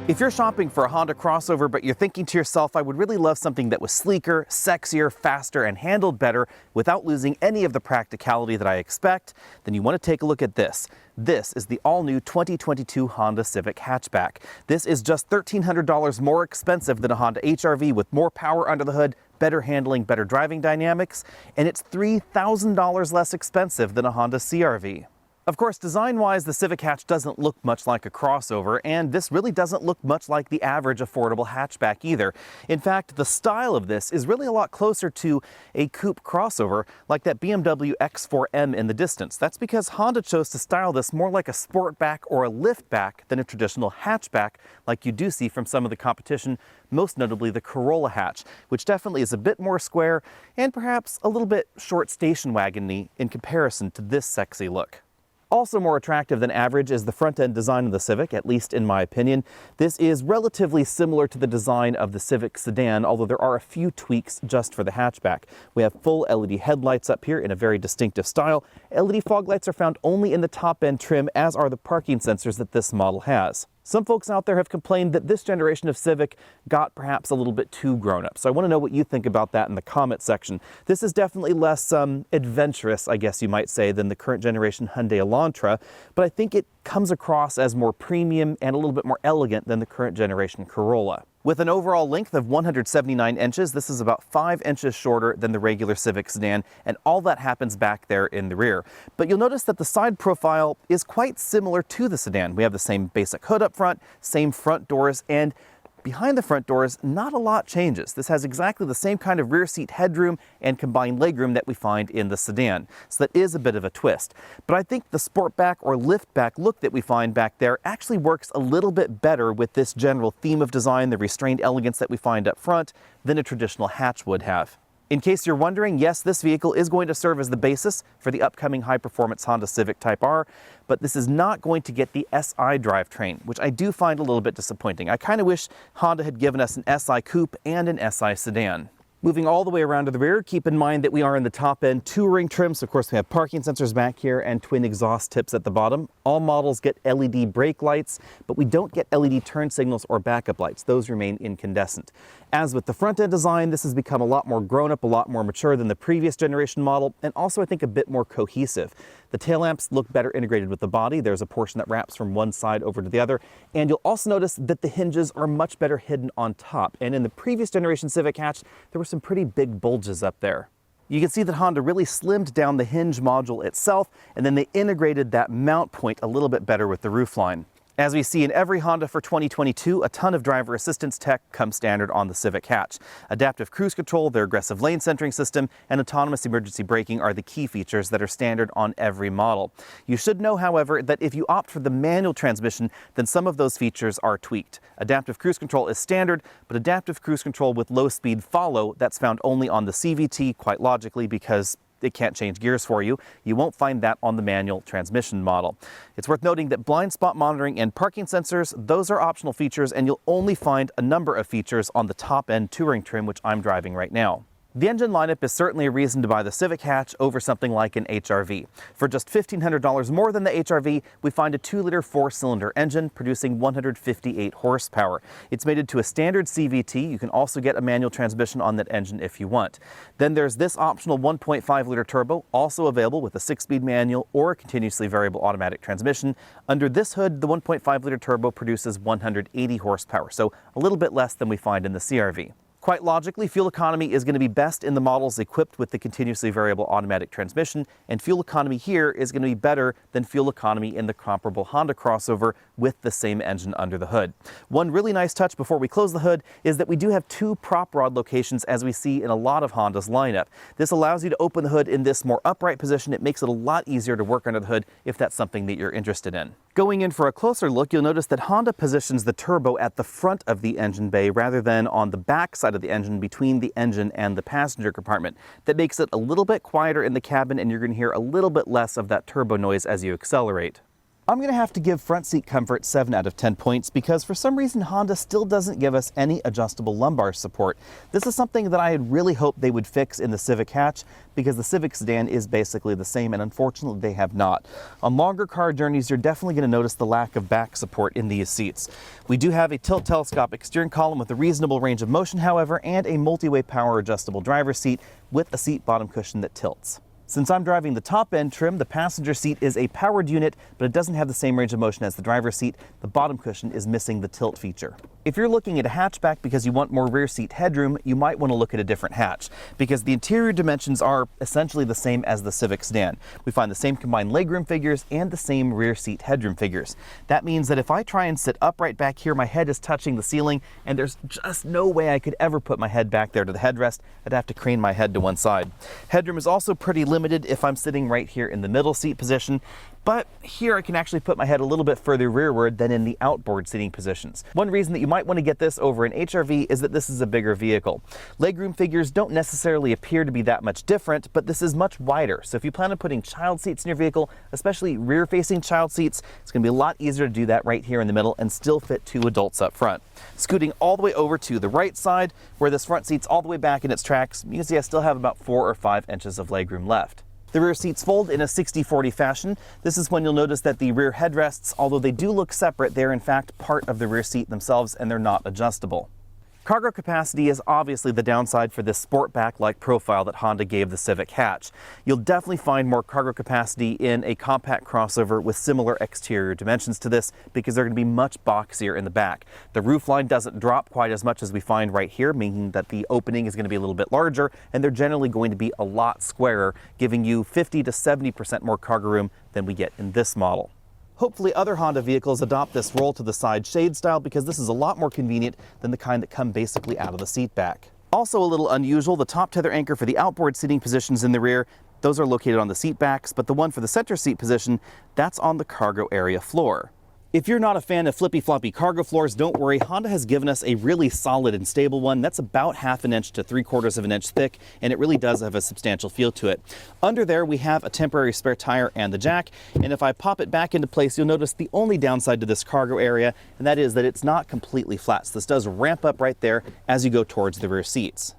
If you're shopping for a Honda crossover but you're thinking to yourself, I would really love something that was sleeker, sexier, faster, and handled better without losing any of the practicality that I expect, then you want to take a look at this. This is the all-new 2022 Honda Civic Hatchback. This is just $1,300 more expensive than a Honda HR-V with more power under the hood, better handling, better driving dynamics, and it's $3,000 less expensive than a Honda CR-V. Of course, design-wise, the Civic Hatch doesn't look much like a crossover, and this really doesn't look much like the average affordable hatchback either. In fact, the style of this is really a lot closer to a coupe crossover, like that BMW X4M in the distance. That's because Honda chose to style this more like a Sportback or a liftback than a traditional hatchback like you do see from some of the competition, most notably the Corolla hatch, which definitely is a bit more square and perhaps a little bit short station wagon-y in comparison to this sexy look. Also more attractive than average is the front-end design of the Civic, at least in my opinion. This is relatively similar to the design of the Civic sedan, although there are a few tweaks just for the hatchback. We have full LED headlights up here in a very distinctive style. LED fog lights are found only in the top-end trim, as are the parking sensors that this model has. Some folks out there have complained that this generation of Civic got perhaps a little bit too grown up. So I want to know what you think about that in the comment section. This is definitely less adventurous, I guess you might say, than the current generation Hyundai Elantra, but I think it comes across as more premium and a little bit more elegant than the current generation Corolla. With an overall length of 179 inches, this is about 5 inches shorter than the regular Civic sedan, and all that happens back there in the rear. But you'll notice that the side profile is quite similar to the sedan. We have the same basic hood up front, same front doors, and behind the front doors, not a lot changes. This has exactly the same kind of rear seat headroom and combined legroom that we find in the sedan. So that is a bit of a twist. But I think the Sportback or liftback look that we find back there actually works a little bit better with this general theme of design, the restrained elegance that we find up front, than a traditional hatch would have. In case you're wondering, yes, this vehicle is going to serve as the basis for the upcoming high-performance Honda Civic Type R, but this is not going to get the SI drivetrain, which I do find a little bit disappointing. I kind of wish Honda had given us an SI coupe and an SI sedan. Moving all the way around to the rear, keep in mind that we are in the top-end touring trim, so of course we have parking sensors back here and twin exhaust tips at the bottom. All models get LED brake lights, but we don't get LED turn signals or backup lights. Those remain incandescent. As with the front-end design, this has become a lot more grown-up, a lot more mature than the previous generation model, and also I think a bit more cohesive. The tail lamps look better integrated with the body. There's a portion that wraps from one side over to the other, and you'll also notice that the hinges are much better hidden on top. And in the previous generation Civic hatch, there were some pretty big bulges up there. You can see that Honda really slimmed down the hinge module itself, and then they integrated that mount point a little bit better with the roofline. As we see in every Honda for 2022, a ton of driver assistance tech comes standard on the Civic hatch. Adaptive cruise control, their aggressive lane centering system, and autonomous emergency braking are the key features that are standard on every model. You should know, however, that if you opt for the manual transmission, then some of those features are tweaked. Adaptive cruise control is standard, but adaptive cruise control with low speed follow, that's found only on the CVT, quite logically, because it can't change gears for you. You won't find that on the manual transmission model. It's worth noting that blind spot monitoring and parking sensors, those are optional features, and you'll only find a number of features on the top-end touring trim, which I'm driving right now. The engine lineup is certainly a reason to buy the Civic hatch over something like an HR-V. For just $1,500 more than the HR-V, we find a 2-liter 4-cylinder engine producing 158 horsepower. It's mated to a standard CVT. You can also get a manual transmission on that engine if you want. Then there's this optional 1.5-liter turbo, also available with a 6-speed manual or a continuously variable automatic transmission. Under this hood, the 1.5-liter turbo produces 180 horsepower, so a little bit less than we find in the CR-V. Quite logically, fuel economy is going to be best in the models equipped with the continuously variable automatic transmission, and fuel economy here is going to be better than fuel economy in the comparable Honda crossover with the same engine under the hood. One really nice touch before we close the hood is that we do have 2 prop rod locations, as we see in a lot of Honda's lineup. This allows you to open the hood in this more upright position. It makes it a lot easier to work under the hood if that's something that you're interested in. Going in for a closer look, you'll notice that Honda positions the turbo at the front of the engine bay rather than on the back side of the engine between the engine and the passenger compartment. That makes it a little bit quieter in the cabin, and you're going to hear a little bit less of that turbo noise as you accelerate. I'm going to have to give front seat comfort 7 out of 10 points because for some reason Honda still doesn't give us any adjustable lumbar support. This is something that I had really hoped they would fix in the Civic Hatch because the Civic sedan is basically the same, and unfortunately they have not. On longer car journeys, you're definitely going to notice the lack of back support in these seats. We do have a tilt telescopic steering column with a reasonable range of motion, however, and a multi-way power adjustable driver's seat with a seat bottom cushion that tilts. Since I'm driving the top-end trim, the passenger seat is a powered unit, but it doesn't have the same range of motion as the driver's seat. The bottom cushion is missing the tilt feature. If you're looking at a hatchback because you want more rear seat headroom, you might want to look at a different hatch, because the interior dimensions are essentially the same as the Civic sedan. We find the same combined legroom figures and the same rear seat headroom figures. That means that if I try and sit upright back here, my head is touching the ceiling, and there's just no way I could ever put my head back there to the headrest. I'd have to crane my head to one side. Headroom is also pretty limited if I'm sitting right here in the middle seat position, but here I can actually put my head a little bit further rearward than in the outboard seating positions. One reason that you might want to get this over an HRV is that this is a bigger vehicle. Legroom figures don't necessarily appear to be that much different, but this is much wider. So if you plan on putting child seats in your vehicle, especially rear-facing child seats, it's going to be a lot easier to do that right here in the middle and still fit 2 adults up front. Scooting all the way over to the right side, where this front seat's all the way back in its tracks, you can see I still have about 4 or 5 inches of legroom left. The rear seats fold in a 60-40 fashion. This is when you'll notice that the rear headrests, although they do look separate, they're in fact part of the rear seat themselves and they're not adjustable. Cargo capacity is obviously the downside for this Sportback-like profile that Honda gave the Civic Hatch. You'll definitely find more cargo capacity in a compact crossover with similar exterior dimensions to this because they're going to be much boxier in the back. The roofline doesn't drop quite as much as we find right here, meaning that the opening is going to be a little bit larger, and they're generally going to be a lot squarer, giving you 50 to 70% more cargo room than we get in this model. Hopefully other Honda vehicles adopt this roll to the side shade style because this is a lot more convenient than the kind that come basically out of the seat back. Also a little unusual, the top tether anchor for the outboard seating positions in the rear, those are located on the seat backs, but the one for the center seat position, that's on the cargo area floor. If you're not a fan of flippy-floppy cargo floors, don't worry. Honda has given us a really solid and stable one that's about 1/2 inch to 3/4 of an inch thick, and it really does have a substantial feel to it. Under there, we have a temporary spare tire and the jack, and if I pop it back into place, you'll notice the only downside to this cargo area, and that is that it's not completely flat. So this does ramp up right there as you go towards the rear seats.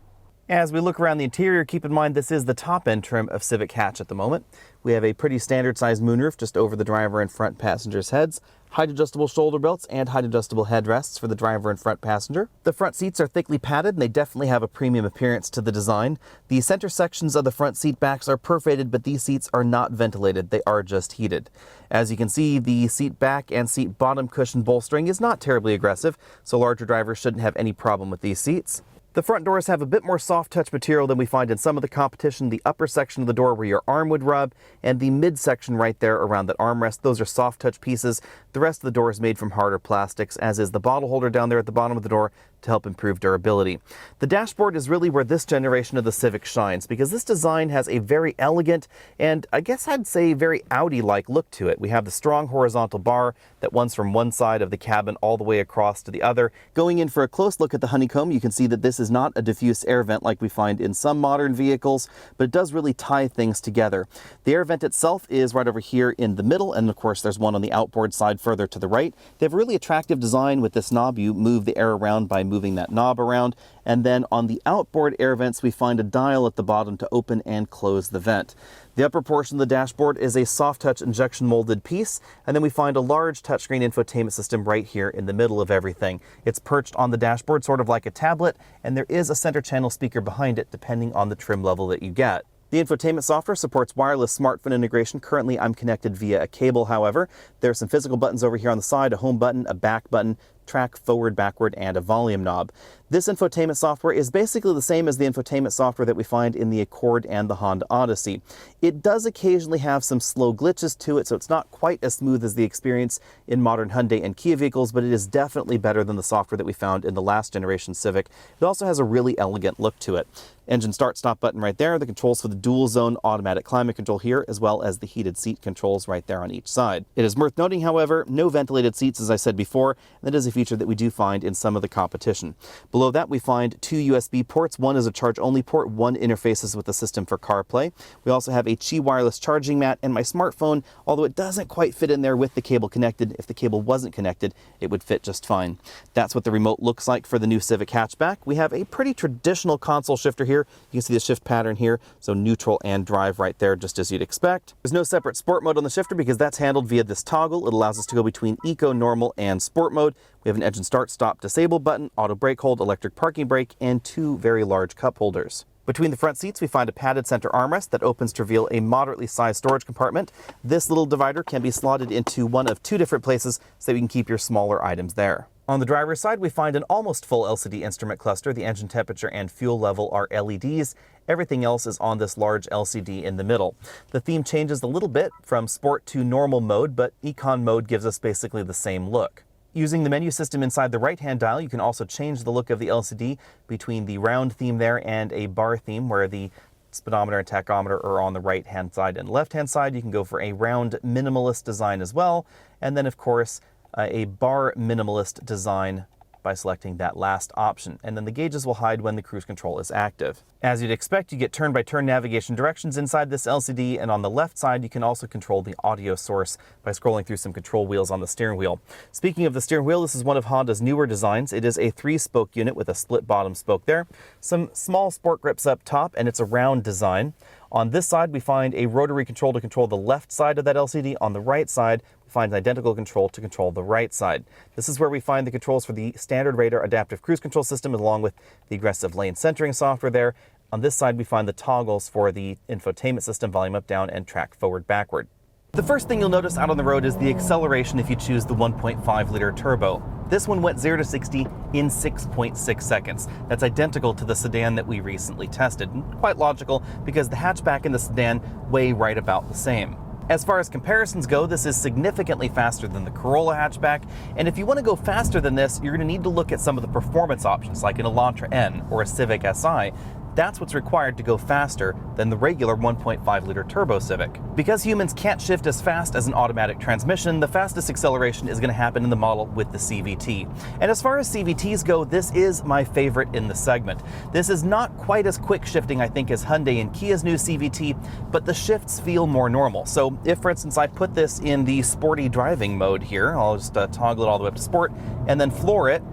As we look around the interior, keep in mind this is the top-end trim of Civic Hatch at the moment. We have a pretty standard-sized moonroof just over the driver and front passengers' heads, height-adjustable shoulder belts, and height-adjustable headrests for the driver and front passenger. The front seats are thickly padded, and they definitely have a premium appearance to the design. The center sections of the front seat backs are perforated, but these seats are not ventilated. They are just heated. As you can see, the seat back and seat bottom cushion bolstering is not terribly aggressive, so larger drivers shouldn't have any problem with these seats. The front doors have a bit more soft touch material than we find in some of the competition. The upper section of the door where your arm would rub, and the midsection right there around that armrest, those are soft touch pieces. The rest of the door is made from harder plastics, as is the bottle holder down there at the bottom of the door to help improve durability. The dashboard is really where this generation of the Civic shines, because this design has a very elegant and I guess I'd say very Audi-like look to it. We have the strong horizontal bar that runs from one side of the cabin all the way across to the other. Going in for a close look at the honeycomb, you can see that this is not a diffuse air vent like we find in some modern vehicles, but it does really tie things together. The air vent itself is right over here in the middle, and of course there's one on the outboard side further to the right. They have a really attractive design with this knob. You move the air around by moving that knob around, and then on the outboard air vents we find a dial at the bottom to open and close the vent. The upper portion of the dashboard is a soft touch injection molded piece, and then we find a large touchscreen infotainment system right here in the middle of everything. It's perched on the dashboard sort of like a tablet, and there is a center channel speaker behind it depending on the trim level that you get. The infotainment software supports wireless smartphone integration. Currently, I'm connected via a cable, however. There are some physical buttons over here on the side, a home button, a back button, track forward, backward, and a volume knob. This infotainment software is basically the same as the infotainment software that we find in the Accord and the Honda Odyssey. It does occasionally have some slow glitches to it, so it's not quite as smooth as the experience in modern Hyundai and Kia vehicles, but it is definitely better than the software that we found in the last generation Civic. It also has a really elegant look to it. Engine start-stop button right there, the controls for the dual-zone automatic climate control here, as well as the heated seat controls right there on each side. It is worth noting, however, no ventilated seats, as I said before, and that is if feature that we do find in some of the competition. Below that, we find 2 USB ports. One is a charge-only port, one interfaces with the system for CarPlay. We also have a Qi wireless charging mat, and my smartphone, although it doesn't quite fit in there with the cable connected, if the cable wasn't connected, it would fit just fine. That's what the remote looks like for the new Civic Hatchback. We have a pretty traditional console shifter here. You can see the shift pattern here, so neutral and drive right there, just as you'd expect. There's no separate sport mode on the shifter because that's handled via this toggle. It allows us to go between eco, normal, and sport mode. We have an engine start, stop, disable button, auto brake hold, electric parking brake, and 2 very large cup holders. Between the front seats, we find a padded center armrest that opens to reveal a moderately sized storage compartment. This little divider can be slotted into one of 2 different places so you can keep your smaller items there. On the driver's side, we find an almost full LCD instrument cluster. The engine temperature and fuel level are LEDs. Everything else is on this large LCD in the middle. The theme changes a little bit from sport to normal mode, but econ mode gives us basically the same look. Using the menu system inside the right-hand dial, you can also change the look of the LCD between the round theme there and a bar theme where the speedometer and tachometer are on the right-hand side and left-hand side. You can go for a round minimalist design as well. And then, of course, a bar minimalist design by selecting that last option. And then the gauges will hide when the cruise control is active. As you'd expect, you get turn-by-turn navigation directions inside this LCD, and on the left side, you can also control the audio source by scrolling through some control wheels on the steering wheel. Speaking of the steering wheel, this is one of Honda's newer designs. It is a 3-spoke unit with a split bottom spoke there, some small sport grips up top, and it's a round design. On this side, we find a rotary control to control the left side of that LCD. On the right side, we find an identical control to control the right side. This is where we find the controls for the standard radar adaptive cruise control system, along with the aggressive lane centering software there. On this side, we find the toggles for the infotainment system, volume up, down, and track forward, backward. The first thing you'll notice out on the road is the acceleration if you choose the 1.5-liter turbo. This one went 0 to 60 in 6.6 seconds. That's identical to the sedan that we recently tested. And quite logical because the hatchback and the sedan weigh right about the same. As far as comparisons go, this is significantly faster than the Corolla hatchback, and if you want to go faster than this, you're going to need to look at some of the performance options like an Elantra N or a Civic Si. That's what's required to go faster than the regular 1.5-liter turbo Civic. Because humans can't shift as fast as an automatic transmission, the fastest acceleration is going to happen in the model with the CVT. And as far as CVTs go, this is my favorite in the segment. This is not quite as quick shifting, I think, as Hyundai and Kia's new CVT, but the shifts feel more normal. So if, for instance, I put this in the sporty driving mode here, I'll just toggle it all the way up to sport, and then floor it,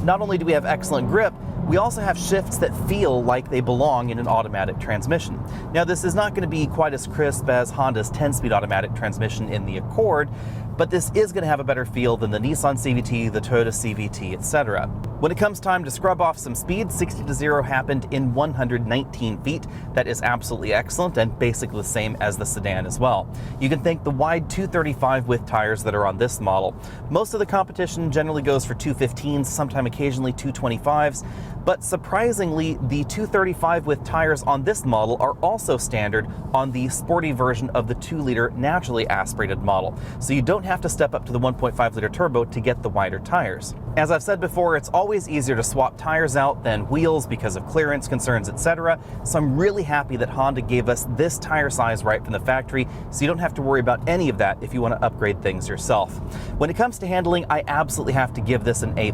not only do we have excellent grip, we also have shifts that feel like they belong in an automatic transmission. Now, this is not going to be quite as crisp as Honda's 10-speed automatic transmission in the Accord, but this is going to have a better feel than the Nissan CVT, the Toyota CVT, etc. When it comes time to scrub off some speed, 60 to 0 happened in 119 feet. That is absolutely excellent and basically the same as the sedan as well. You can thank the wide 235 width tires that are on this model. Most of the competition generally goes for 215s, sometime occasionally 225s, but surprisingly, the 235 width tires on this model are also standard on the sporty version of the 2-liter naturally aspirated model. So you don't have to step up to the 1.5-liter turbo to get the wider tires. As I've said before, it's always easier to swap tires out than wheels because of clearance concerns, etc. So I'm really happy that Honda gave us this tire size right from the factory, so you don't have to worry about any of that if you want to upgrade things yourself. When it comes to handling, I absolutely have to give this an A+.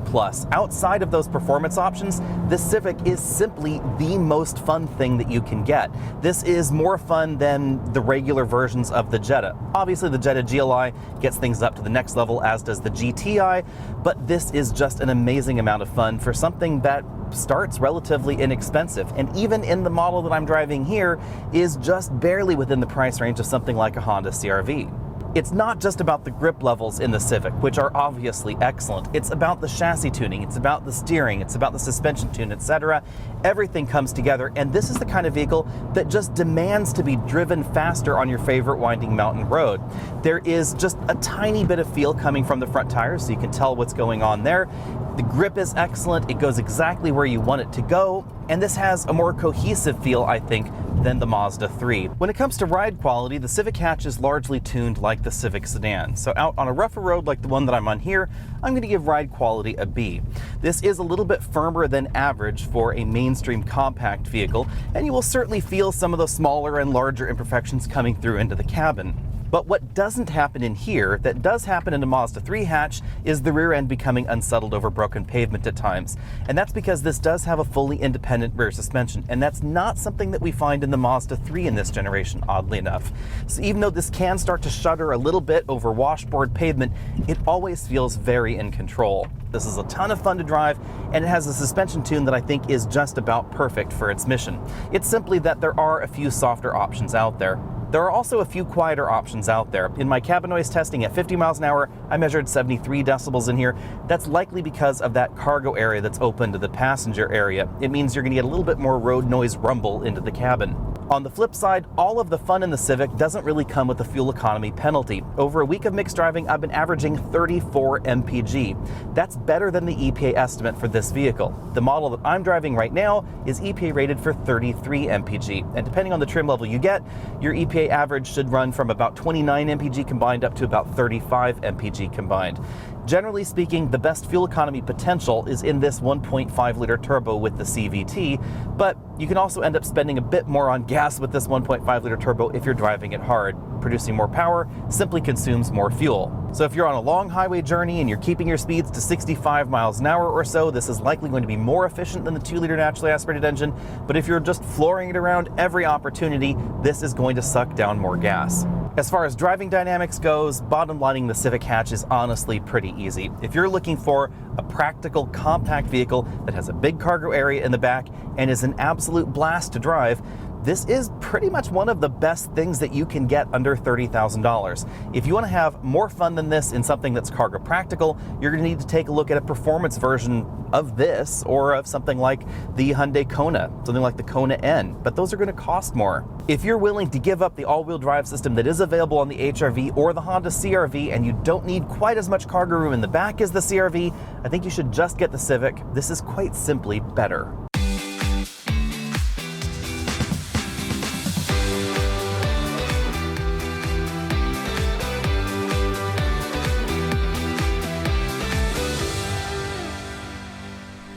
Outside of those performance options, this Civic is simply the most fun thing that you can get. This is more fun than the regular versions of the Jetta. Obviously, the Jetta GLI gets things up to the next level, as does the GTI, but this is just an amazing amount of fun for something that starts relatively inexpensive, and even in the model that I'm driving here is just barely within the price range of something like a Honda CR-V. It's not just about the grip levels in the Civic, which are obviously excellent. It's about the chassis tuning, it's about the steering, it's about the suspension tune, etc. Everything comes together, and this is the kind of vehicle that just demands to be driven faster on your favorite winding mountain road. There is just a tiny bit of feel coming from the front tires, so you can tell what's going on there. The grip is excellent, it goes exactly where you want it to go, and this has a more cohesive feel, I think, than the Mazda 3. When it comes to ride quality, the Civic Hatch is largely tuned like the Civic sedan. So out on a rougher road like the one that I'm on here, I'm going to give ride quality a B. This is a little bit firmer than average for a mainstream compact vehicle, and you will certainly feel some of the smaller and larger imperfections coming through into the cabin. But what doesn't happen in here, that does happen in a Mazda 3 hatch, is the rear end becoming unsettled over broken pavement at times. And that's because this does have a fully independent rear suspension, and that's not something that we find in the Mazda 3 in this generation, oddly enough. So even though this can start to shudder a little bit over washboard pavement, it always feels very in control. This is a ton of fun to drive, and it has a suspension tune that I think is just about perfect for its mission. It's simply that there are a few softer options out there. There are also a few quieter options out there. In my cabin noise testing at 50 miles an hour, I measured 73 decibels in here. That's likely because of that cargo area that's open to the passenger area. It means you're going to get a little bit more road noise rumble into the cabin. On the flip side, all of the fun in the Civic doesn't really come with a fuel economy penalty. Over a week of mixed driving, I've been averaging 34 mpg. That's better than the EPA estimate for this vehicle. The model that I'm driving right now is EPA rated for 33 mpg, and depending on the trim level you get, your EPA average should run from about 29 mpg combined up to about 35 mpg combined. Generally speaking, the best fuel economy potential is in this 1.5-liter turbo with the CVT, but you can also end up spending a bit more on gas with this 1.5-liter turbo if you're driving it hard. Producing more power simply consumes more fuel. So if you're on a long highway journey and you're keeping your speeds to 65 miles an hour or so, this is likely going to be more efficient than the 2-liter naturally aspirated engine, but if you're just flooring it around every opportunity, this is going to suck down more gas. As far as driving dynamics goes, bottom lining the Civic hatch is honestly pretty easy. If you're looking for a practical, compact vehicle that has a big cargo area in the back and is an absolute blast to drive, this is pretty much one of the best things that you can get under $30,000. If you want to have more fun than this in something that's cargo practical, you're going to need to take a look at a performance version of this or of something like the Hyundai Kona, something like the Kona N, but those are going to cost more. If you're willing to give up the all-wheel drive system that is available on the HR-V or the Honda CR-V and you don't need quite as much cargo room in the back as the CR-V, I think you should just get the Civic. This is quite simply better.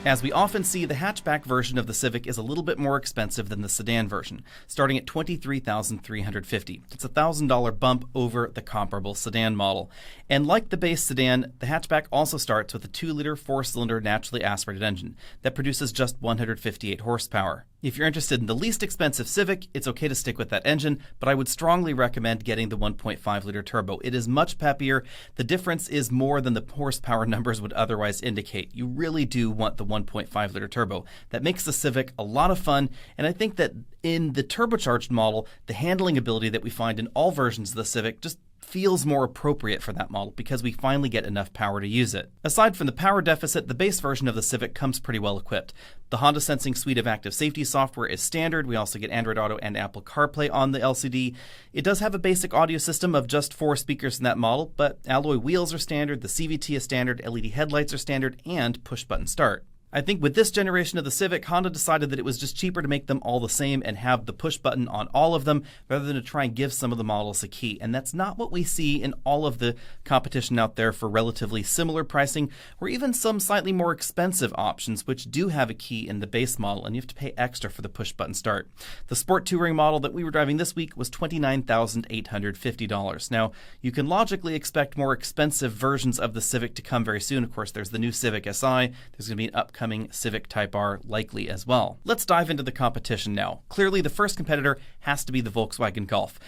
As we often see, the hatchback version of the Civic is a little bit more expensive than the sedan version, starting at $23,350. It's a $1,000 bump over the comparable sedan model. And like the base sedan, the hatchback also starts with a 2-liter 4-cylinder naturally aspirated engine that produces just 158 horsepower. If you're interested in the least expensive Civic, it's okay to stick with that engine, but I would strongly recommend getting the 1.5-liter turbo. It is much peppier. The difference is more than the horsepower numbers would otherwise indicate. You really do want the 1.5-liter turbo. That makes the Civic a lot of fun, and I think that in the turbocharged model, the handling ability that we find in all versions of the Civic just feels more appropriate for that model because we finally get enough power to use it. Aside from the power deficit, the base version of the Civic comes pretty well equipped. The Honda Sensing suite of active safety software is standard. We also get Android Auto and Apple CarPlay on the LCD. It does have a basic audio system of just 4 speakers in that model, but alloy wheels are standard, the CVT is standard, LED headlights are standard, and push-button start. I think with this generation of the Civic, Honda decided that it was just cheaper to make them all the same and have the push button on all of them rather than to try and give some of the models a key. And that's not what we see in all of the competition out there for relatively similar pricing or even some slightly more expensive options which do have a key in the base model and you have to pay extra for the push button start. The Sport Touring model that we were driving this week was $29,850. Now, you can logically expect more expensive versions of the Civic to come very soon. Of course, there's the new Civic Si. There's going to be an upcoming Civic Type R likely as well. Let's dive into the competition now. Clearly, the first competitor has to be the Volkswagen Golf.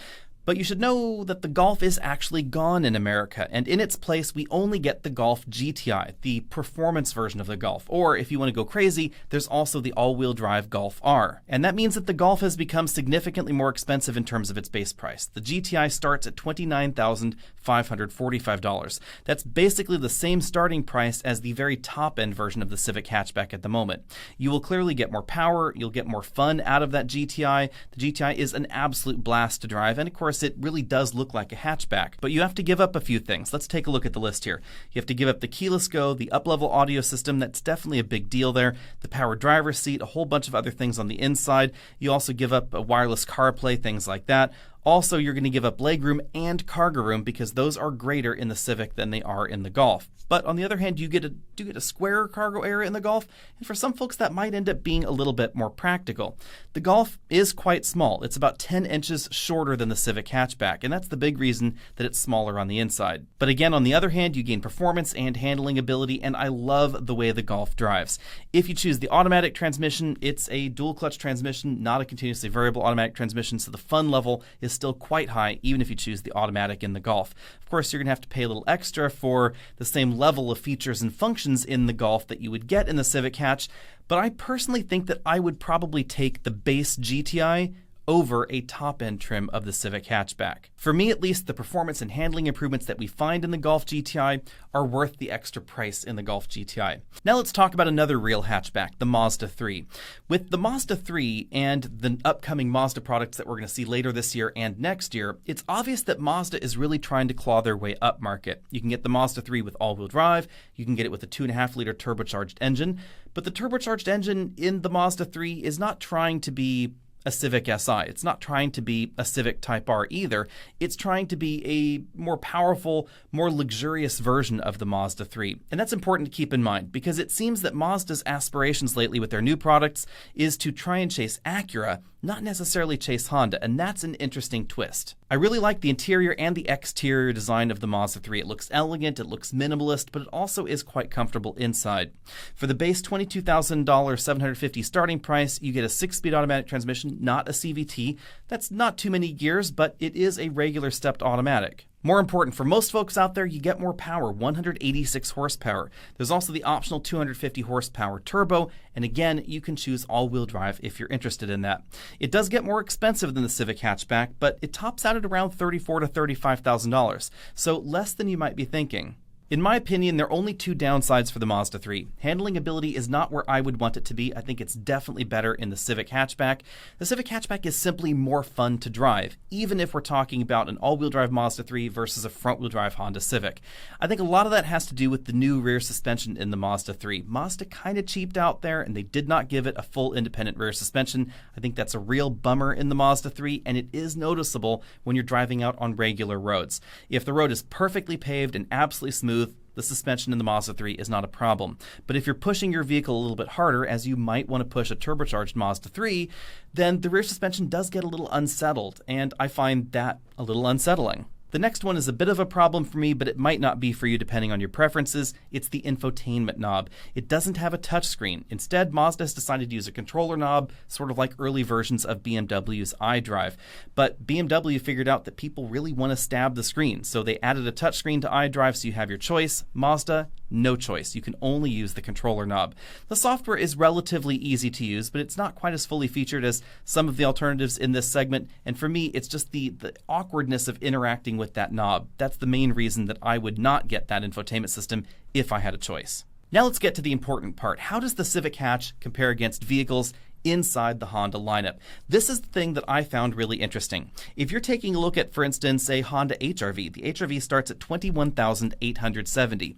But you should know that the Golf is actually gone in America, and in its place, we only get the Golf GTI, the performance version of the Golf. Or, if you want to go crazy, there's also the all-wheel drive Golf R. And that means that the Golf has become significantly more expensive in terms of its base price. The GTI starts at $29,545. That's basically the same starting price as the very top-end version of the Civic hatchback at the moment. You will clearly get more power, you'll get more fun out of that GTI. The GTI is an absolute blast to drive, and of course, it really does look like a hatchback. But you have to give up a few things. Let's take a look at the list here. You have to give up the keyless go, the up-level audio system. That's definitely a big deal there. The power driver's seat, a whole bunch of other things on the inside. You also give up a wireless CarPlay, things like that. Also, you're going to give up legroom and cargo room because those are greater in the Civic than they are in the Golf. but on the other hand, you do get a squarer cargo area in the Golf, and for some folks that might end up being a little bit more practical. The Golf is quite small. It's about 10 inches shorter than the Civic Hatchback, and that's the big reason that it's smaller on the inside. But again, on the other hand, you gain performance and handling ability, and I love the way the Golf drives. If you choose the automatic transmission, it's a dual clutch transmission, not a continuously variable automatic transmission, so the fun level is still quite high, even if you choose the automatic in the Golf. Of course, you're going to have to pay a little extra for the same level of features and functions in the Golf that you would get in the Civic Hatch, but I personally think that I would probably take the base GTI over a top-end trim of the Civic Hatchback. For me, at least, the performance and handling improvements that we find in the Golf GTI are worth the extra price in the Golf GTI. Now let's talk about another real hatchback, the Mazda 3. With the Mazda 3 and the upcoming Mazda products that we're going to see later this year and next year, it's obvious that Mazda is really trying to claw their way up market. You can get the Mazda 3 with all-wheel drive, you can get it with a 2.5-liter turbocharged engine, but the turbocharged engine in the Mazda 3 is not trying to be a Civic Si. It's not trying to be a Civic Type R either. It's trying to be a more powerful, more luxurious version of the Mazda 3. And that's important to keep in mind because it seems that Mazda's aspirations lately with their new products is to try and chase Acura, not necessarily chase Honda, and that's an interesting twist. I really like the interior and the exterior design of the Mazda 3. It looks elegant, it looks minimalist, but it also is quite comfortable inside. For the base $22,000 $750 starting price, you get a 6-speed automatic transmission, not a CVT. That's not too many gears, but it is a regular stepped automatic. More important, for most folks out there, you get more power, 186 horsepower. There's also the optional 250 horsepower turbo, and again, you can choose all-wheel drive if you're interested in that. It does get more expensive than the Civic Hatchback, but it tops out at around $34,000 to $35,000, so less than you might be thinking. In my opinion, there are only two downsides for the Mazda 3. Handling ability is not where I would want it to be. I think it's definitely better in the Civic Hatchback. The Civic Hatchback is simply more fun to drive, even if we're talking about an all-wheel drive Mazda 3 versus a front-wheel drive Honda Civic. I think a lot of that has to do with the new rear suspension in the Mazda 3. Mazda kind of cheaped out there, and they did not give it a full independent rear suspension. I think that's a real bummer in the Mazda 3, and it is noticeable when you're driving out on regular roads. If the road is perfectly paved and absolutely smooth, the suspension in the Mazda 3 is not a problem. But if you're pushing your vehicle a little bit harder, as you might want to push a turbocharged Mazda 3, then the rear suspension does get a little unsettled, and I find that a little unsettling. The next one is a bit of a problem for me, but it might not be for you depending on your preferences. It's the infotainment knob. It doesn't have a touchscreen. Instead, Mazda has decided to use a controller knob, sort of like early versions of BMW's iDrive. But BMW figured out that people really want to stab the screen, so they added a touchscreen to iDrive so you have your choice. Mazda, no choice. You can only use the controller knob. The software is relatively easy to use, but it's not quite as fully featured as some of the alternatives in this segment, and for me, it's just the awkwardness of interacting with that knob. That's the main reason that I would not get that infotainment system if I had a choice. Now let's get to the important part. How does the Civic Hatch compare against vehicles inside the Honda lineup? This is the thing that I found really interesting. If you're taking a look at, for instance, a Honda HR-V, the HR-V starts at $21,870.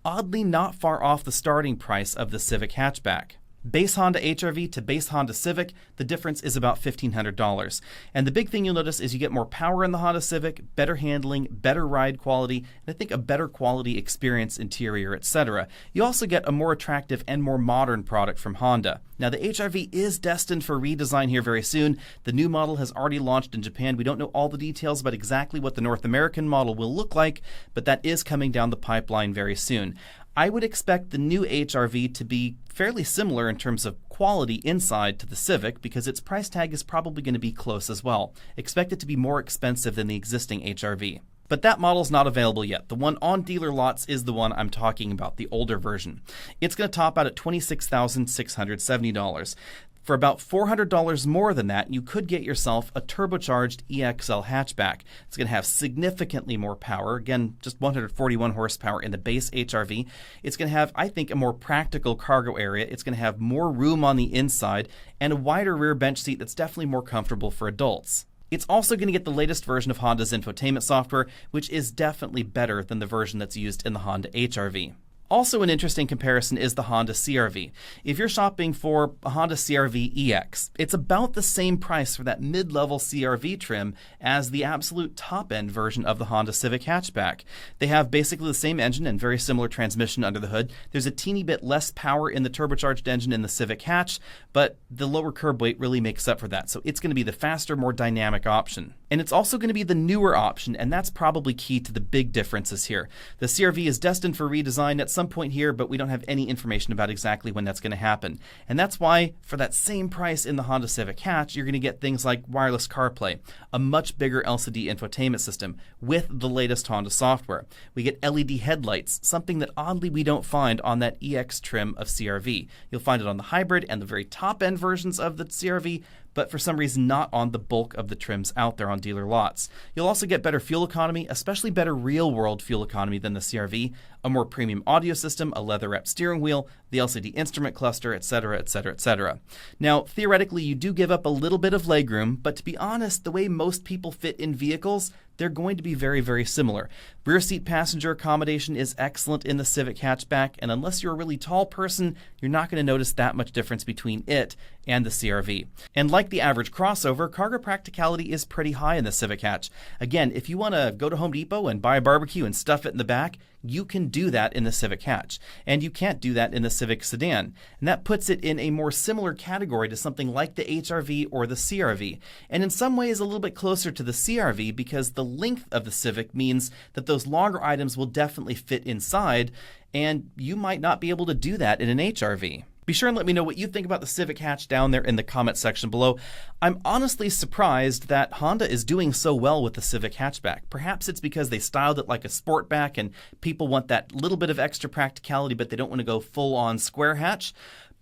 Oddly not far off the starting price of the Civic Hatchback. Base Honda HR-V to base Honda Civic, the difference is about $1,500. And the big thing you'll notice is you get more power in the Honda Civic, better handling, better ride quality, and I think a better quality experience interior, etc. You also get a more attractive and more modern product from Honda. Now the HR-V is destined for redesign here very soon. The new model has already launched in Japan. We don't know all the details about exactly what the North American model will look like, but that is coming down the pipeline very soon. I would expect the new HR-V to be fairly similar in terms of quality inside to the Civic because its price tag is probably going to be close as well. Expect it to be more expensive than the existing HR-V. But that model's not available yet. The one on dealer lots is the one I'm talking about, the older version. It's going to top out at $26,670. For about $400 more than that, you could get yourself a turbocharged EXL hatchback. It's going to have significantly more power. Again, just 141 horsepower in the base HR-V. It's going to have, I think, a more practical cargo area. It's going to have more room on the inside and a wider rear bench seat that's definitely more comfortable for adults. It's also going to get the latest version of Honda's infotainment software, which is definitely better than the version that's used in the Honda HR-V. Also an interesting comparison is the Honda CR-V. If you're shopping for a Honda CR-V EX, it's about the same price for that mid-level CR-V trim as the absolute top-end version of the Honda Civic Hatchback. They have basically the same engine and very similar transmission under the hood. There's a teeny bit less power in the turbocharged engine in the Civic Hatch, but the lower curb weight really makes up for that. So it's going to be the faster, more dynamic option. And it's also going to be the newer option, and that's probably key to the big differences here. The CR-V is destined for redesign at some point here, but we don't have any information about exactly when that's going to happen. And that's why, for that same price in the Honda Civic Hatch, you're going to get things like wireless CarPlay, a much bigger LCD infotainment system with the latest Honda software. We get LED headlights, something that oddly we don't find on that EX trim of CR-V. You'll find it on the hybrid and the very top-end versions of the CR-V, but for some reason not on the bulk of the trims out there on dealer lots. You'll also get better fuel economy, especially better real-world fuel economy than the CR-V, a more premium audio system, a leather-wrapped steering wheel, the LCD instrument cluster, etc., etc., etc. Now, theoretically, you do give up a little bit of legroom, but to be honest, the way most people fit in vehicles, they're going to be very, very similar. Rear seat passenger accommodation is excellent in the Civic Hatchback, and unless you're a really tall person, you're not going to notice that much difference between it and the CR-V. And like the average crossover, cargo practicality is pretty high in the Civic Hatch. Again, if you want to go to Home Depot and buy a barbecue and stuff it in the back, you can do that in the Civic Hatch, and you can't do that in the Civic Sedan. And that puts it in a more similar category to something like the HR-V or the CR-V, and in some ways a little bit closer to the CR-V because the length of the Civic means that those longer items will definitely fit inside, and you might not be able to do that in an HR-V. Be sure and let me know what you think about the Civic Hatch down there in the comment section below. I'm honestly surprised that Honda is doing so well with the Civic Hatchback. Perhaps it's because they styled it like a Sportback and people want that little bit of extra practicality, but they don't want to go full-on square hatch.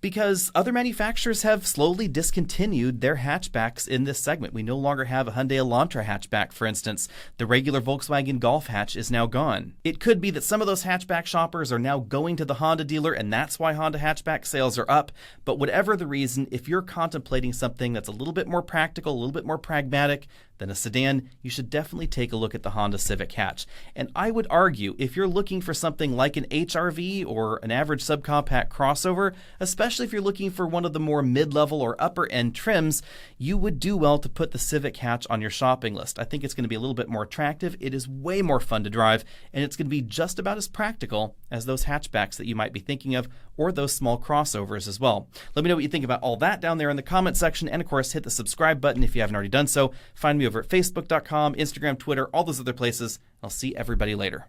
Because other manufacturers have slowly discontinued their hatchbacks in this segment. We no longer have a Hyundai Elantra hatchback, for instance. The regular Volkswagen Golf hatch is now gone. It could be that some of those hatchback shoppers are now going to the Honda dealer, and that's why Honda hatchback sales are up. But whatever the reason, if you're contemplating something that's a little bit more practical, a little bit more pragmatic than a sedan, you should definitely take a look at the Honda Civic Hatch. And I would argue, if you're looking for something like an HR-V or an average subcompact crossover, especially if you're looking for one of the more mid-level or upper-end trims, you would do well to put the Civic Hatch on your shopping list. I think it's going to be a little bit more attractive, it is way more fun to drive, and it's going to be just about as practical as those hatchbacks that you might be thinking of, or those small crossovers as well. Let me know what you think about all that down there in the comment section, and of course hit the subscribe button if you haven't already done so. Find me over at Facebook.com, Instagram, Twitter, all those other places. I'll see everybody later.